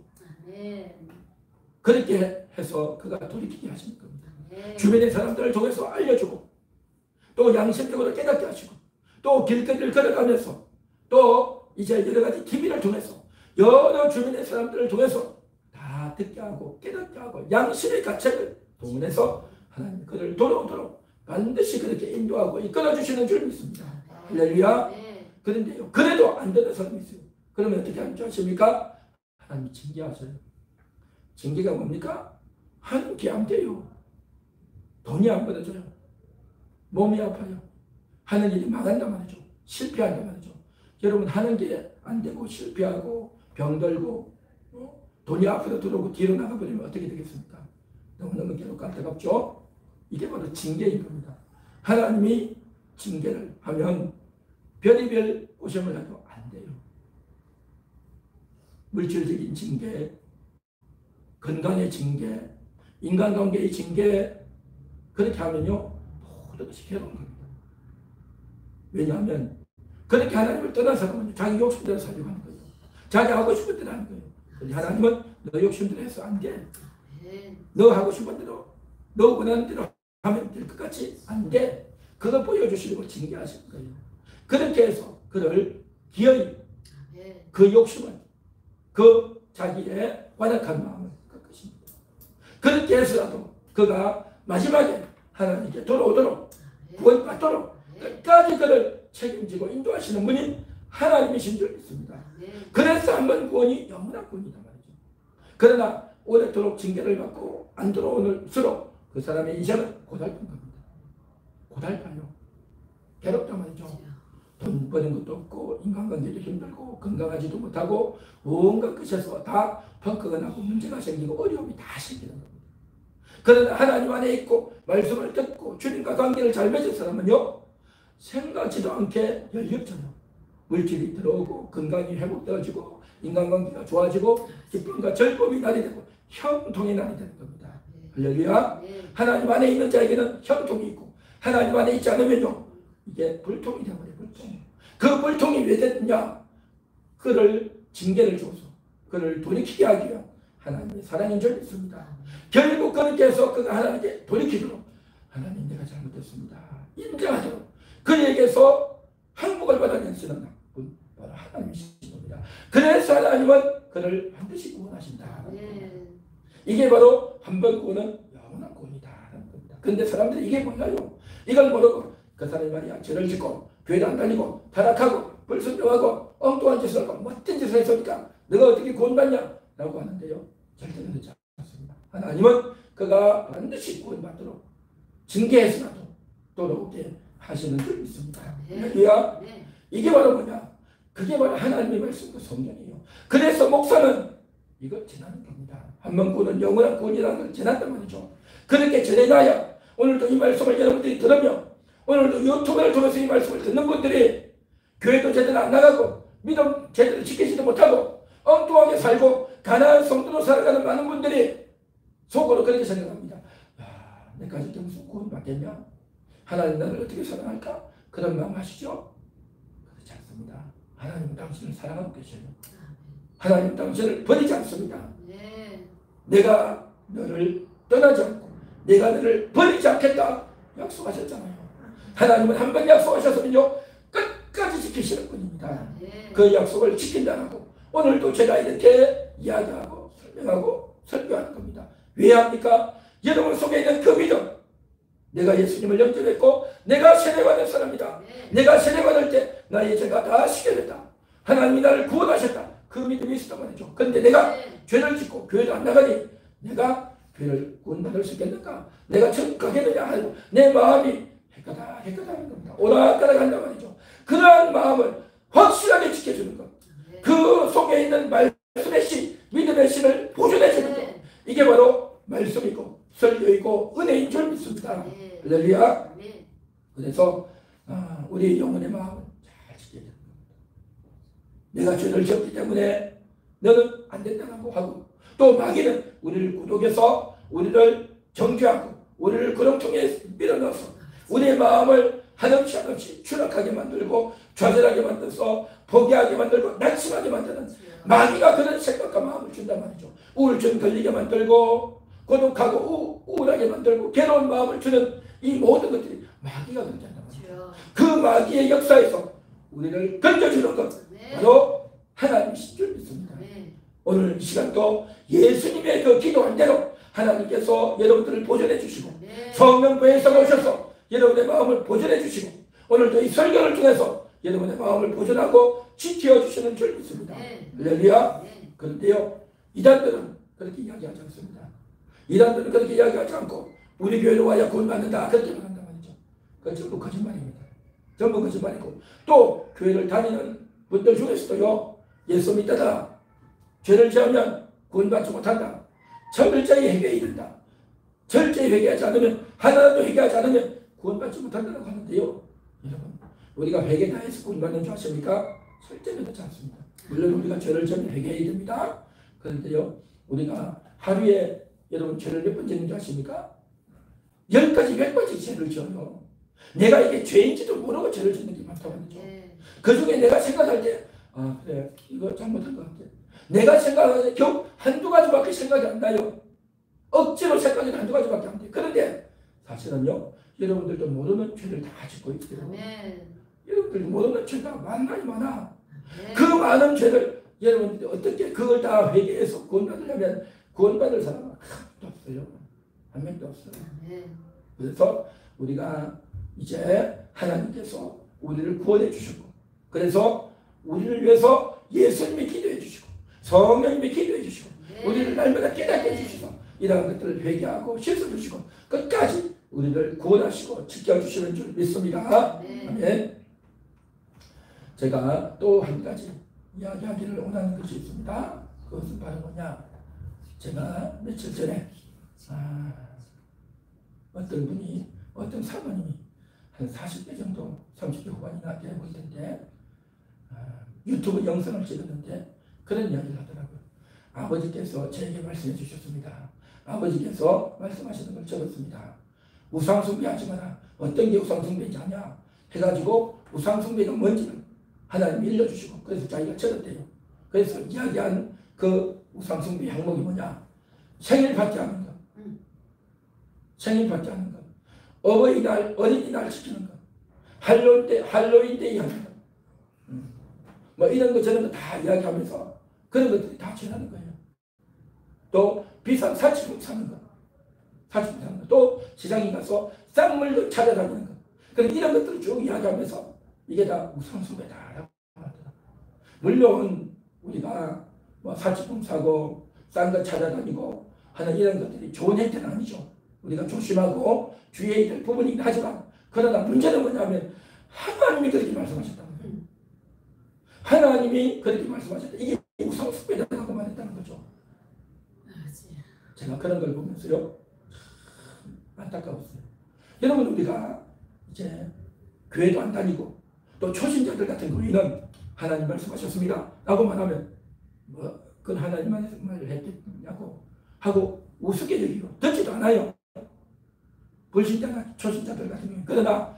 그렇게 해서 그가 돌이키게 하시는 겁니다. 주변의 사람들을 통해서 알려주고 또 양심적으로 깨닫게 하시고 또 길거리를 걸어가면서 또 이제 여러 가지 TV를 통해서 여러 주변의 사람들을 통해서 다 듣게 하고 깨닫게 하고 양심의 가책을 동원해서 하나님 그를 돌아오도록 반드시 그렇게 인도하고 이끌어 주시는 줄 믿습니다. 할렐루야. 그런데요, 그래도 안 되는 사람이 있어요. 그러면 어떻게 하는 줄 아십니까? 하나님 징계하세요. 징계가 뭡니까? 하는 게 안 돼요. 돈이 안 벌어져요. 몸이 아파요. 하는 일이 망한단 말이죠. 실패한단 말이죠. 여러분 하는 게 안 되고 실패하고 병들고 돈이 앞으로 들어오고 뒤로 나가버리면 어떻게 되겠습니까? 너무너무 괴롭고 안타깝죠? 이게 바로 징계인 겁니다. 하나님이 징계를 하면 별의별 고생을 해도 안 돼요. 물질적인 징계, 건강의 징계, 인간관계의 징계, 그렇게 하면요 모든 것이 괴로운 겁니다. 왜냐하면 그렇게 하나님을 떠난 사람은 자기 욕심대로 살려고 하는 거예요. 자기 하고 싶은 대로 하는 거예요. 그런데 하나님은 너 욕심대로 해서 안 돼. 너 하고 싶은 대로, 너 원하는 대로 하면 될 것 같이 안 돼. 그거 보여주시려고 징계하시는 거예요. 그렇게 해서 그를 기어이 그 욕심을, 그 자기의 완악한 마음을 그 것입니다. 그렇게 해서라도 그가 마지막에 하나님께 돌아오도록 구원받도록 끝까지 그를 책임지고 인도하시는 분이 하나님이신 줄 믿습니다. 그래서 한번 구원이 영원한 구원이다 말이죠. 그러나 오랫도록 징계를 받고 안 들어올수록 그 사람의 인생은 고달픈 겁니다. 고달파요. 괴롭단 말이죠. 돈 버는 것도 없고 인간관계도 힘들고 건강하지도 못하고 온갖 끝에서 다 펑크가 나고 문제가 생기고 어려움이 다 생기는 겁니다. 그러나 하나님 안에 있고 말씀을 듣고 주님과 관계를 잘 맺은 사람은요 생각지도 않게 열렸잖아요. 물질이 들어오고 건강이 회복되어지고 인간관계가 좋아지고 기쁨과 즐거움이 날이 되고 형통이 날이 되는 겁니다. 할렐루야. 하나님 안에 있는 자에게는 형통이 있고 하나님 안에 있지 않으면요 이게 불통이 되어버려요. 불통. 그 불통이 왜 됐냐? 그를 징계를 줘서 그를 돌이키게 하기 위한 하나님의 사랑인 줄 믿습니다. 결국 그렇게 해서 그가 하나님께 돌이키도록 하나님 내가 잘못했습니다 인정하도록 그에게서 행복을 받아내시는 분 바로 하나님이신 겁니다. 그래서 하나님은 그를 반드시 구원하신다. 이게 바로 한 번 구원은 영원한 구원이다 하는 겁니다. 그런데 사람들이 이게 몰라요. 이걸 모르고 그 사람이 말이야 죄를 짓고 교회도 안 다니고 타락하고 불순종하고 엉뚱한 짓을 하고 멋진 짓을 했으니까 너가 어떻게 구원받냐 라고 하는데요 절대 그렇지 않습니다. 하나님은 그가 반드시 구원받도록 징계해서라도 돌아오게 하시는 줄 믿습니다. 할렐루야. 이게 바로 뭐냐? 그게 바로 하나님의 말씀과 성경이에요. 그래서 목사는 이걸 전하는 겁니다. 한 번 구원은 영원한 구원이라는 걸 전한단 말이죠. 그렇게 전해놔야 오늘도 이 말씀을 여러분들이 들으며 오늘도 유튜브를 통해서 이 말씀을 듣는 분들이 교회도 제대로 안 나가고 믿음 제대로 지키지도 못하고 엉뚱하게 살고 가난한 성도로 살아가는 많은 분들이 속으로 그렇게 생각합니다. 야, 내까지 무슨 구원 받겠냐? 하나님 나를 어떻게 사랑할까? 그런 마음 하시죠? 그렇지 않습니다. 하나님은 당신을 사랑하고 계셔요. 하나님은 당신을 버리지 않습니다. 내가 너를 떠나지 않고 내가 너를 버리지 않겠다 약속하셨잖아요. 하나님은 한 번 약속하셨으면요 끝까지 지키시는 분입니다. 그 약속을 지킨다고 오늘도 제가 이렇게 이야기하고 설명하고 설교하는 겁니다. 왜 합니까? 여러분 속에 있는 그 믿음, 내가 예수님을 영접했고 내가 세례받은 사람이다. 내가 세례받을 때 나의 죄가 다 씻겨졌다. 하나님이 나를 구원하셨다. 그 믿음이 있었단 말이죠. 그런데 내가 죄를 짓고 교회도 안 나가니 내가 교회를 구원받을 수 있겠는가? 내가 천국 가겠느냐 하고 내 마음이 헷가다 하는 겁니다. 오락가락 한단 말이죠. 그러한 마음을 확실하게 지켜주는 것. 그 속에 있는 말씀의 씨, 믿음의 씨를 보존해 주는 것. 이게 바로 말씀이고 설교이고 은혜인 줄 믿습니다. 할렐루야. 그래서 우리 영혼의 마음을 잘 지켜야 됩니다. 내가 죄를 지었기 때문에 너는 안 된다고 하고 또 마귀는 우리를 구독해서 우리를 정죄하고 우리를 구렁텅이에 밀어넣어서 우리의 마음을 한없이 추락하게 만들고 좌절하게 만들어서 포기하게 만들고 낙심하게 만드는 마귀가 그런 생각과 마음을 준단 말이죠. 우울증 걸리게 만들고 고독하고 우울하게 만들고 괴로운 마음을 주는 이 모든 것들이 마귀가 그렇단 말이죠. 그 마귀의 역사에서 우리를 건져주는 것, 바로 하나님이신 줄 믿습니다. 오늘 이 시간도 예수님의 그 기도한 대로 하나님께서 여러분들을 보존해 주시고 성령 부에서 오셔서 여러분의 마음을 보존해 주시고 오늘도 이 설교를 통해서 여러분의 마음을 보존하고 지켜주시는 줄 믿습니다. 할렐루야. 그런데요, 이단들은 그렇게 이야기하지 않습니다. 이단들은 그렇게 이야기하지 않고 우리 교회로 와야 구원받는다 그렇게 말한단 말이죠. 그건 전부 거짓말입니다. 전부 거짓말이고 또 교회를 다니는 분들 중에서도요, 예수 믿다가 죄를 지으면 구원받지 못한다. 철저히 회개해야 된다. 철저히 회개하지 않으면 하나도 회개하지 않으면 구원받지 못한다고 하는데요. 여러분, 우리가 회개 다 해서 구원받는 줄 아십니까? 절대 그렇지 않습니다. 물론 우리가 죄를 지으면 회개해야 됩니다. 그런데요, 우리가 하루에 여러분 죄를 몇 번 짓는 줄 아십니까? 10가지, 100가지 죄를 지어요. 내가 이게 죄인지도 모르고 죄를 짓는 게 많다고 하죠. 그 중에 내가 생각할 때, 아, 그래, 이거 잘못한 것 같아. 내가 생각할 때 겨우 한두 가지밖에 생각이 안 나요. 억지로 생각이 한두 가지밖에 안 돼요. 그런데 사실은요, 여러분들도 모르는 죄를 다 짓고 있어요. 여러분들 모르는 죄가 많아. 그 많은 죄를 여러분들이 어떻게 그걸 다 회개해서 구원받으려면 구원받을 사람은 아무도 없어요. 한 명도 없어요. 그래서 우리가 이제 하나님께서 우리를 구원해 주셨고, 그래서 우리를 위해서 예수님이 기도해 주시고 성령님이 기도해 주시고 우리를 날마다 깨닫게 해주시고 이러한 것들을 회개하고 씻어주시고 끝까지 우리를 구원하시고 지켜주시는 줄 믿습니다. 아멘. 제가 또 한 가지 이야기하기를 원하는 것이 있습니다. 그것은 바로 뭐냐, 제가 며칠 전에 어떤 분이, 어떤 사모님이 한 40대 정도, 30대 후반이나 되고 있는데 유튜브 영상을 찍었는데 그런 이야기를 하더라고요. 아버지께서 제게 말씀해 주셨습니다. 아버지께서 말씀하시는 걸 적었습니다. 우상숭배하지 마라. 어떤 게 우상숭배인지 아냐 해가지고 우상숭배가 뭔지는 하나님이 일러주시고 그래서 자기가 적었대요. 그래서 이야기한 그 우상숭배 항목이 뭐냐, 생일 파티 하는 거, 생일 파티 하는 거, 어버이날, 어린이날 지키는 거, 할로윈데이 하는 거, 뭐 이런 거 저런 거 다 이야기하면서 그런 것들이 다 전하는 거예요. 또 비싼 사치품 사는 거, 사치품 사는 거, 또 시장에 가서 싼 물건 찾아다니는 거, 그런 이런 것들을 쭉 이야기하면서 이게 다 우상숭배다라고 하더라고요. 물론 우리가 뭐 사치품 사고 싼 거 찾아다니고 하는 이런 것들이 좋은 행태는 아니죠. 우리가 조심하고 주의해야 될 부분이긴 하지만, 그러나 문제는 뭐냐면 하나님이 그렇게 말씀하셨다는 거예요. 하나님이 그렇게 말씀하셨다. 이게 우상숭배다라고 말했다는 거죠. 제가 그런 걸 보면서요, 안타까웠어요. 여러분, 우리가 이제 교회도 안 다니고 또 초신자들 같은 경우에는 하나님 말씀하셨습니다 라고 말하면 뭐 그건 하나님만 말을 했겠냐고 하고 우습게 여기고 듣지도 않아요. 불신자나 초신자들 같은 경우에. 그러나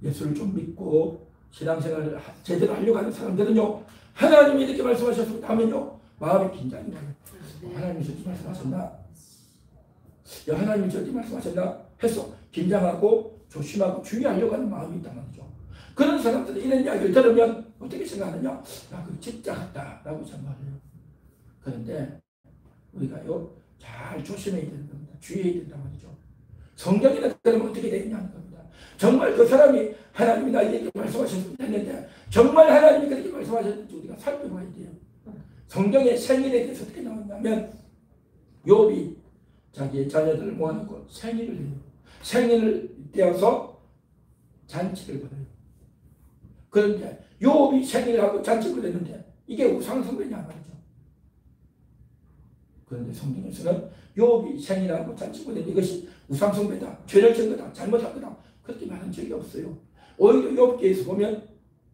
예수를 좀 믿고 신앙생활을 제대로 하려고 하는 사람들은요, 하나님이 이렇게 말씀하셨습니다 하면요 마음이 긴장이 나요. 하나님이 저렇게 말씀하셨나? 하나님이 저렇게 말씀하셨나? 해서 긴장하고 조심하고 주의하려고 하는 마음이 있단 말이죠. 그런 사람들이 이런 이야기를 들으면 어떻게 생각하느냐? 야, 그거 진짜 같다 라고 생각해요. 그런데 우리가요 잘 조심해야 되는 겁니다. 주의해야 된단 말이죠. 성경이나 들으면 어떻게 되느냐는 겁니다. 정말 그 사람이 하나님이 나에게 말씀하셨는지 했는데 정말 하나님이 그렇게 말씀하셨는지 우리가 살펴봐야 돼요. 성경의 생일에 대해서 어떻게 나왔냐면 욥이 자기의 자녀들을 모아놓고 생일을 해요. 생일을 떼어서 잔치를 벌여요. 그런데 욥이 생일을 하고 잔치를 했는데 이게 우상숭배냐 말이죠. 그런데 성경에서는 욥이 생일하고 잔치를 했는데 이것이 우상숭배다, 죄를 지은 거다, 잘못한 거다 그렇게 말한 적이 없어요. 오히려 욥기에서 보면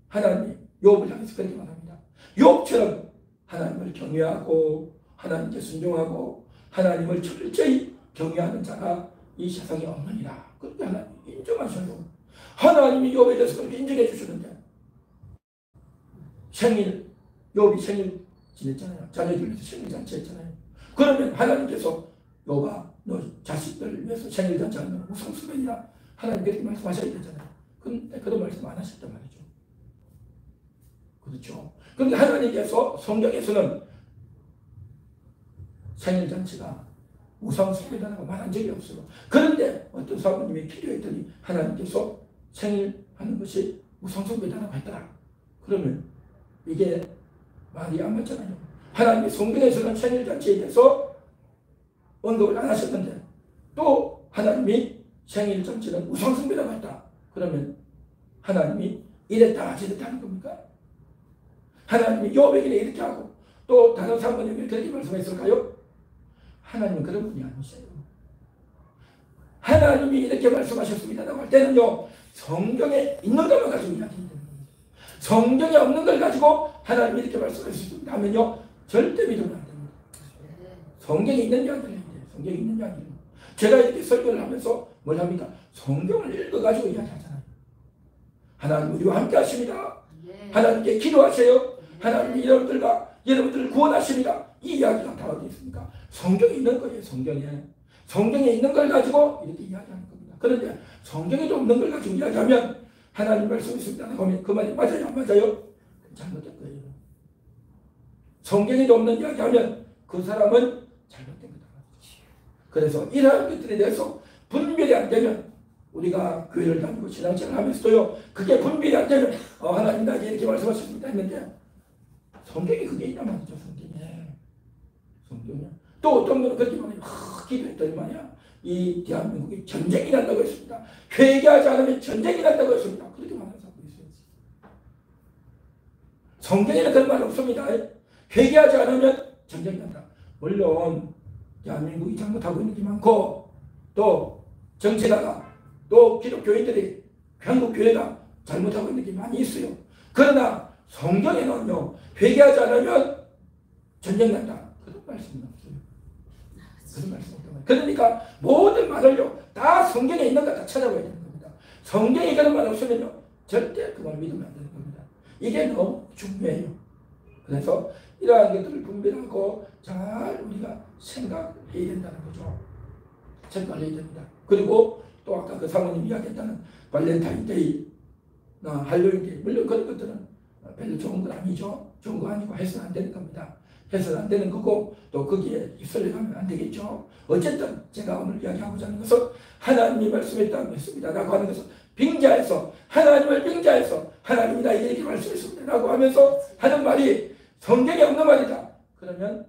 하나님이 욥을 향해서 그렇게 말합니다. 욥처럼 하나님을 경외하고 하나님께 순종하고 하나님을 철저히 경외하는 자가 이 세상에 없느니라. 그렇게 하나님 인정하셔요. 하나님이 욥에 대해서 그렇게 인정해 주시는데 생일, 욥이 생일 지냈잖아요. 자녀들 위해서 생일 잔치 했잖아요. 그러면 하나님께서 욥아 너 자식들을 위해서 생일 잔치 하는 건 우상숭배니라 하나님 그렇게 말씀하셔야 되잖아요. 근데 그런 말씀 안 하셨단 말이죠. 그렇죠. 그런데 하나님께서 성경에서는 생일잔치가 우상숭배라고 말한 적이 없어요. 그런데 어떤 사모님이 기도했더니 하나님께서 생일하는 것이 우상숭배라고 했더라. 그러면 이게 말이 안 맞잖아요. 하나님이 성경에서는 생일잔치에 대해서 언급을 안 하셨는데 또 하나님이 생일잔치는 우상숭배라고 했다. 그러면 하나님이 이랬다 저랬다 하는 겁니까? 하나님이 요백이네 이렇게 하고 또 다른 사모님이 그렇게 말씀했을까요? 하나님은 그런 분이 아니세요. 하나님이 이렇게 말씀하셨습니다라고 할 때는요, 성경에 있는 것만 가지고 이야기해야 됩니다. 성경에 없는 걸 가지고 하나님이 이렇게 말씀하셨습니다 하면요, 절대 믿으면 안 됩니다. 성경에 있는 이야기를 해야 돼요. 성경에 있는 이야기를. 제가 이렇게 설교를 하면서 뭘 합니까? 성경을 읽어가지고 이야기하잖아요. 하나님 우리와 함께 하십니다. 하나님께 기도하세요. 하나님이 여러분들을 구원하십니다. 이 이야기가 다 어디 있습니까? 성경에 있는 거예요. 성경에 있는 걸 가지고 이렇게 이야기하는 겁니다. 그런데 성경에도 없는 걸 가지고 이야기하면 하나님 말씀이 있습니다. 그러면 그 말이 맞아요? 안 맞아요? 잘못된 거예요. 성경에도 없는 이야기하면 그 사람은 잘못된 거다. 그래서 이러한 것들에 대해서 분별이 안 되면 우리가 교회를 다니고 신앙생활을 하면서도요, 그게 분별이 안 되면 하나님 나에게 이렇게 말씀하셨습니다 했는데 성경에 그게 있단 말이죠. 성경에 또 어떤 분은 그렇게 말해요. 기도했더니 말이야, 이 대한민국이 전쟁이 난다고 했습니다. 회개하지 않으면 전쟁이 난다고 했습니다. 그렇게 말하는 사람도 있어요. 성경에는 그런 말 없습니다. 회개하지 않으면 전쟁이 난다. 물론 대한민국이 잘못하고 있는 게 많고 또 정치가가 또 기독교인들이 한국교회가 잘못하고 있는 게 많이 있어요. 그러나 성경에는요, 회개하지 않으면 전쟁 난다. 그런 말씀은 없어요. 그런 말씀 없어요. 그러니까 모든 말을요, 다 성경에 있는 거 다 찾아봐야 되는 겁니다. 성경에 그런 말 없으면요, 절대 그 말 믿으면 안 되는 겁니다. 이게 너무 중요해요. 그래서 이러한 것들을 분별하고 잘 우리가 생각해야 된다는 거죠. 생각을 해야 됩니다. 그리고 또 아까 그 사모님 이야기했다는 발렌타인데이, 할로윈데이, 물론 그런 것들은 별로 좋은 건 아니죠. 좋은 거 아니고 해서는 안 되는 겁니다. 해서는 안 되는 거고 또 거기에 입술을 가면 안 되겠죠. 어쨌든 제가 오늘 이야기하고자 하는 것은 하나님이 말씀했다고 했습니다 라고 하는 것은 빙자해서, 하나님을 빙자해서 하나님이 나에게 이렇게 말씀했습니다 라고 하면서 하는 말이 성경에 없는 말이다. 그러면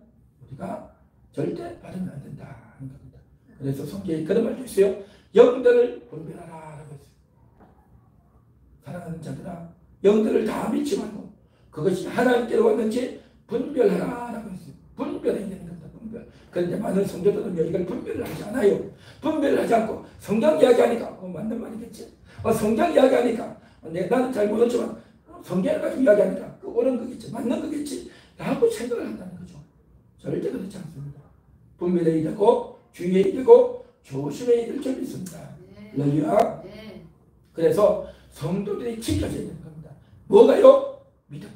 우리가 절대 받으면 안 된다 하는 겁니다. 그래서 성경에 그런 말도 있어요. 영들을 분별하라 라고 했어요. 사랑하는 자들아, 영들을 다 믿지 말고 그것이 하나님께로 왔는지 분별하라 라고 했어요. 분별해야 되는 겁니다. 분별. 그런데 많은 성도들은 이걸 분별을 하지 않아요. 분별을 하지 않고 성경 이야기하니까 맞는 말이겠지. 성경 이야기하니까 나는 잘 모르지만 성경을 가지고 이야기하니까 그 옳은 거겠지, 맞는 거겠지 라고 생각을 한다는 거죠. 절대 그렇지 않습니다. 분별해야 되고 주의해야 되고 조심해야 될 점이 있습니다. 할렐루야. 그래서 성도들이 지켜져야 되는 겁니다. 뭐가요? 믿음.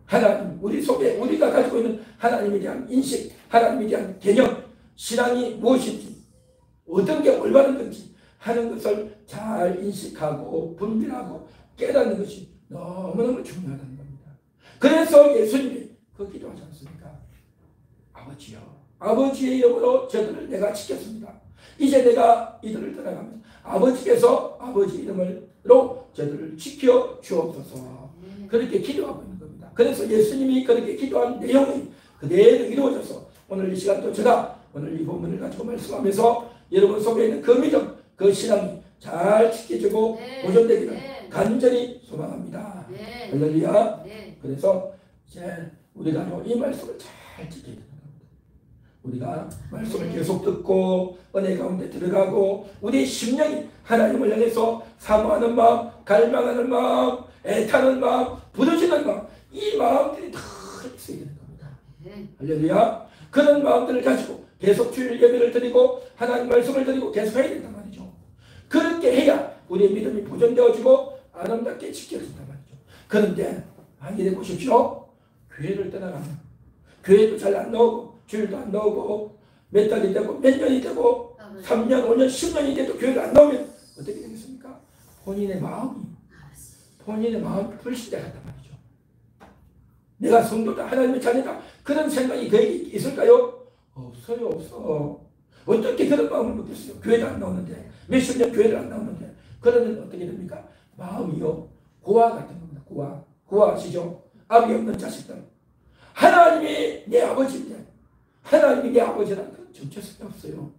하나님, 우리 속에 우리가 가지고 있는 하나님에 대한 인식, 하나님에 대한 개념, 신앙이 무엇인지, 어떤 게 올바른 건지 하는 것을 잘 인식하고 분별하고 깨닫는 것이 너무너무 중요하다는 겁니다. 그래서 예수님이 그 기도하지 않습니까? 아버지요, 아버지의 이름으로 저들을 내가 지켰습니다. 이제 내가 이들을 떠나가면서 아버지께서 아버지 이름으로 저들을 지켜 주옵소서. 그렇게 기도하고 있는 겁니다. 그래서 예수님이 그렇게 기도한 내용이 그대로 이루어져서 오늘 이 시간도 제가 오늘 이 본문을 가지고 말씀하면서 여러분 속에 있는 그 믿음, 그 신앙이 잘 지켜지고 보존되기를 간절히 소망합니다. 할렐루야. 그래서 이제 우리가 이 말씀을 잘 지켜야 됩니다. 우리가 말씀을 계속 듣고 은혜 가운데 들어가고 우리의 심령이 하나님을 향해서 사모하는 마음, 갈망하는 마음, 애타는 마음, 부르짖는 마음, 이 마음들이 다 있어야 되는 겁니다. 할렐루야. 그런 마음들을 가지고 계속 주일 예배를 드리고 하나님 말씀을 드리고 계속 해야 된단 말이죠. 그렇게 해야 우리의 믿음이 보존되어지고 아름답게 지켜진단 말이죠. 그런데 많이 보십시오. 교회를 떠나가면 교회도 잘 안 나오고 주일도 안 나오고 몇 달이 되고 몇 년이 되고 3년, 5년, 10년이 돼도 교회를 안 나오면 어떻게 되겠습니까? 본인의 마음이 불신자같단 말이죠. 내가 성도다, 하나님의 자녀다, 그런 생각이 그에게 있을까요? 없어요. 없어. 어떻게 그런 마음을 먹겠어요? 교회도 안 나오는데, 몇십 년 교회를 안 나오는데. 그러면 어떻게 됩니까? 마음이요, 고아 같은 겁니다. 고아 아시죠? 아비 없는 자식들. 하나님이 내 아버지인데, 하나님이 내 아버지라는 그런 정체성이 없어요.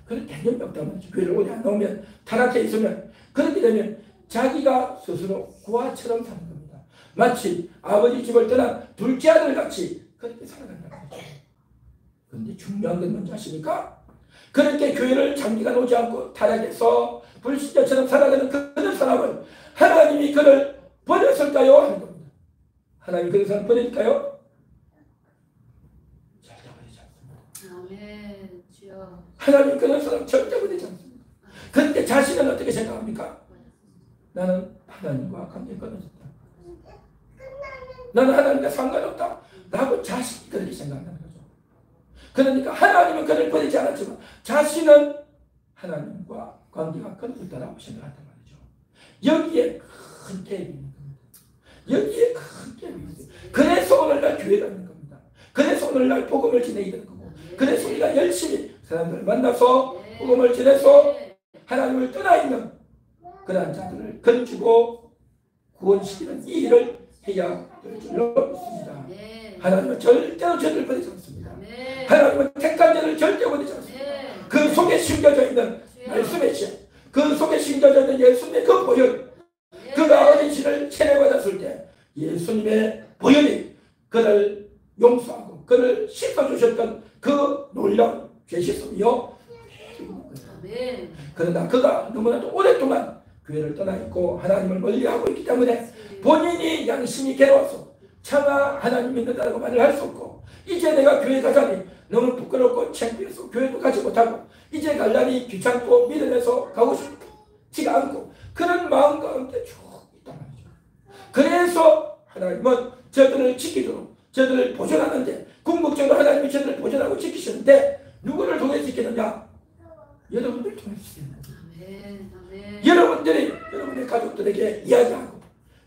그런 개념이 없단 말이죠. 교회를 오래 안 나오면, 타락해 있으면, 그렇게 되면 자기가 스스로 고아처럼 사는 겁니다. 마치 아버지 집을 떠난 둘째 아들 같이 그렇게 살아간다는 거죠. 그런데 중요한 건 뭔지 아십니까? 그렇게 교회를 장기간 오지 않고 타락해서 불신자처럼 살아가는 그런 사람은 하나님이 그를 버렸을까요? 하는 겁니다. 하나님이 그런 사람을 버릴까요? 절대 버리지 않습니다. 아멘. 주여. 하나님이 그런 사람 절대 버리지 않습니다. 그런데 자신은 어떻게 생각합니까? 나는 하나님과 관계가 끊어졌다. 나는 하나님과 상관없다. 라고 자신이 그렇게 생각하는 거죠. 그러니까 하나님은 그를 버리지 않았지만 자신은 하나님과 관계가 끊어졌다라고 생각한단 말이죠. 여기에 큰 갭이 있는 겁니다. 여기에 큰 갭이 있는 겁니다. 그래서 오늘날 교회가 있는 겁니다. 그래서 오늘날 복음을 지내야 되는 거고, 그래서 우리가 열심히 사람들을 만나서 복음을 지내서 하나님을 떠나 있는 그러한 자들을 건지고 구원시키는 이 일을 해야 될 줄로 믿습니다. 하나님은 절대로 저들을 버리지 않습니다. 하나님은 택한 자를 절대 버리지 않습니다. 그 속에 심겨져 있는 말씀의 신, 그 속에 심겨져 있는 예수님의 그 보혈, 그가 어린 신을 세례받았을 때 예수님의 보혈이 그를 용서하고 그를 씻어주셨던 그 놀라운 죄씻음이요. 그러나 그가 너무나도 오랫동안 교회를 떠나 있고 하나님을 멀리하고 있기 때문에 본인이 양심이 괴로워서 차마 하나님 믿는다고 말을 할 수 없고, 이제 내가 교회 가자니 너무 부끄럽고 창피해서 교회도 가지 못하고 이제 갈라니 귀찮고 미련해서 가고 싶지가 않고 그런 마음 가운데 쭉 있단 말이죠. 그래서 하나님은 저들을 지키도록 저들을 보존하는데, 궁극적으로 하나님이 저들을 보존하고 지키시는데 누구를 통해 지키느냐? 여러분들 통해 지키는 거예요. 여러분들이 여러분의 가족들에게 이야기하고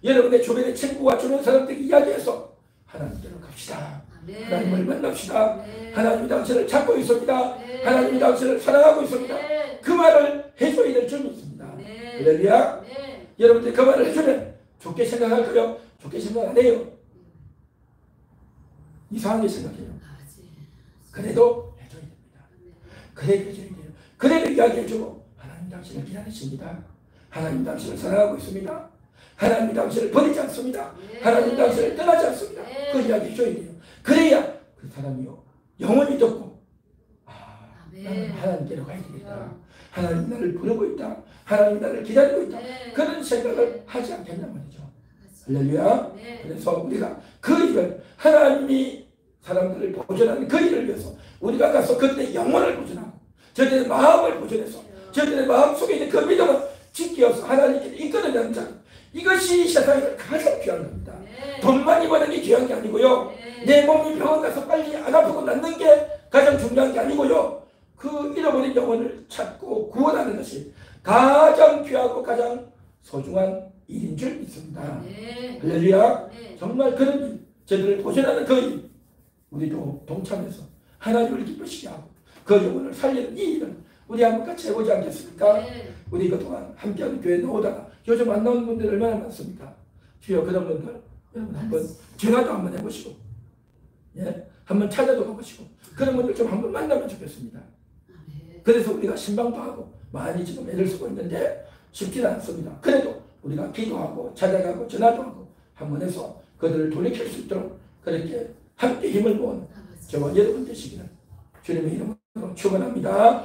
여러분의 주변의 친구와 주변 사람들에게 이야기해서 하나님께로 갑시다. 하나님을 만납시다. 하나님이 당신을 찾고 있습니다. 하나님이 당신을 사랑하고 있습니다. 그 말을 해줘야 될 줄 믿습니다. 할렐루야. 여러분들이 그 말을 해주면 좋게 생각할까요? 좋게 생각 안 해요. 이상하게 생각해요. 그래도 해줘야 됩니다. 그래도 해줘야 돼요. 그래도 이야기해주고 하나님 당신을 기다리십니다. 하나님 당신을 사랑하고 있습니다. 하나님 당신을 버리지 않습니다. 하나님 당신을 떠나지 않습니다. 그 이야기 해줘야 돼요. 그래야 그 사람이요 영원히 듣고 나는 하나님께로 가야 되겠다. 하나님 나를 부르고 있다. 하나님 나를 기다리고 있다. 그런 생각을 하지 않겠단 말이죠. 할렐루야. 그래서 우리가 그 일을, 하나님이 사람들을 보존하는 그 일을 위해서 우리가 가서 그들의 영혼을 보존하고 저들의 마음을 보존해서 저들의 마음속에 있는 그 믿음을 지켜서 하나님께 이끌어내는 자, 이것이 세상에서 가장 귀한 겁니다. 돈 많이 버는 게 귀한 게 아니고요, 내 몸이 병원 가서 빨리 안 아프고 낫는 게 가장 중요한 게 아니고요, 그 잃어버린 영혼을 찾고 구원하는 것이 가장 귀하고 가장 소중한 일인 줄 믿습니다. 할렐루야. 정말 그런 일, 저들을 보존하는 그 일, 우리도 동참해서 하나님을 기쁘시게 하고 그 영혼을 살리는 이 일을 우리 한번 같이 해보지 않겠습니까? 우리 그동안 함께하는 교회에 나오다가 요즘 안 나오는 분들 얼마나 많습니까? 주여, 그런 분들 여러분 한번 전화도 한번 해보시고, 한번 찾아도 가보시고, 그런 분들 좀 한번 만나면 좋겠습니다. 그래서 우리가 신방도 하고 많이 지금 애를 쓰고 있는데 쉽지는 않습니다. 그래도 우리가 기도하고 찾아가고 전화도 하고 한번 해서 그들을 돌이킬 수 있도록 그렇게 함께 힘을 모은 저와 여러분 되시기를 주님의 이름으로 축원합니다.